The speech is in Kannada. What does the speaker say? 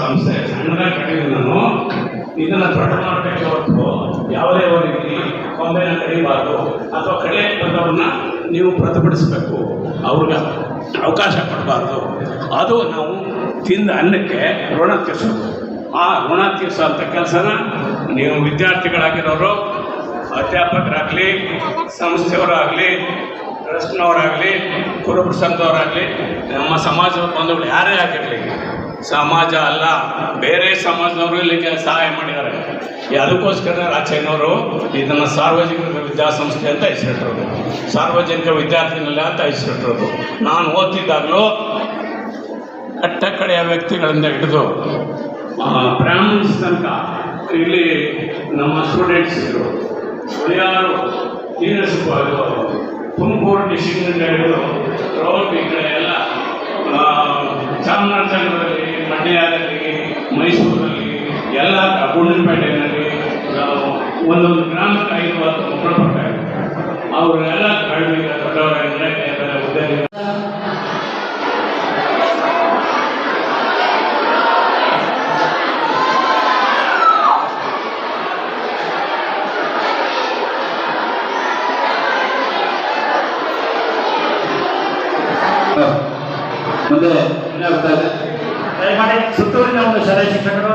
ಸಂಸ್ಥೆ ಸಣ್ಣದಾಗಿ ಕಟ್ಟಿದ್ದೀನಿ ನಾನು. ಇದನ್ನು ದೊಡ್ಡ ಮಾಡಬೇಕು ಹೊರತು ಯಾವುದೇ ರೀತಿ ಕೊಂಬೆನ ಕಡಿಬಾರ್ದು ಅಥವಾ ಕಡೆ ಬಂದವ್ರನ್ನ ನೀವು ಪ್ರತಿಭಟಿಸಬೇಕು, ಅವ್ರಿಗೆ ಅವಕಾಶ ಕೊಡಬಾರ್ದು. ಅದು ನಾವು ತಿಂದ ಅನ್ನಕ್ಕೆ ಋಣ ತೀರಿಸೋದು. ಆ ಋಣ ತೀರಿಸೋಂಥ ಕೆಲಸನ ನೀವು ವಿದ್ಯಾರ್ಥಿಗಳಾಗಿರೋರು, ಅಧ್ಯಾಪಕರಾಗಲಿ, ಸಂಸ್ಥೆಯವರಾಗಲಿ, ಟ್ರಸ್ಟ್ನವರಾಗಲಿ, ಕುರುಬರ ಸಂಘದವರಾಗಲಿ, ನಮ್ಮ ಸಮಾಜದ ಬಂಧುಗಳು ಯಾರೇ ಆಗಿರಲಿ, ಸಮಾಜ ಅಲ್ಲ ಬೇರೆ ಸಮಾಜದವರು ಇಲ್ಲಿಗೆ ಸಹಾಯ ಮಾಡಿದ್ದಾರೆ. ಅದಕ್ಕೋಸ್ಕರ ರಾಚಯ್ಯನವರು ಇದನ್ನು ಸಾರ್ವಜನಿಕ ವಿದ್ಯಾಸಂಸ್ಥೆ ಅಂತ ಹೆಸರಿಟ್ಟಿರೋದು, ಸಾರ್ವಜನಿಕ ವಿದ್ಯಾರ್ಥಿನಿಲಯ ಅಂತ ಹೆಸರಿಟ್ಟಿರೋದು. ನಾನು ಓದ್ತಿದ್ದಾಗಲೂ ಕಟ್ಟ ಕಡೆಯ ವ್ಯಕ್ತಿಗಳಿಂದ ಹಿಡಿದು ಬ್ರಾಹ್ಮಣ್ಸ್ ತನಕ ಇಲ್ಲಿ ನಮ್ಮ ಸ್ಟೂಡೆಂಟ್ಸ್ ಇದ್ದರು. ಯಾರು ತೀರಸುವಾಗ ತುಮಕೂರು ಡಿಸ್ಟಿಕ್ನಿಂದ ಹಿಡಿದು ರೋಡ್ ಈ ಕಡೆ ಎಲ್ಲ ಚಾಮರಾಜನಗರದಲ್ಲಿ, ಮಂಡ್ಯದಲ್ಲಿ, ಮೈಸೂರಲ್ಲಿ ಎಲ್ಲ ಗುಂಡ್ಲಪೇಟೆಯಲ್ಲಿ ಒಂದೊಂದು ಗ್ರಾಮಕ್ಕೆ 5-10 ಮಕ್ಕಳು ಬರ್ತಾರೆ. ಅವರೆಲ್ಲ ಕಡಿಮೆ ದೊಡ್ಡವರೆಲ್ಲ ಹುದ್ದೆಗೆ ಮುಂದೆ ದಯಮಾಡಿ ಸುತ್ತೂರಿನ ಒಂದು ಶಾಲೆ ಶಿಕ್ಷಕರು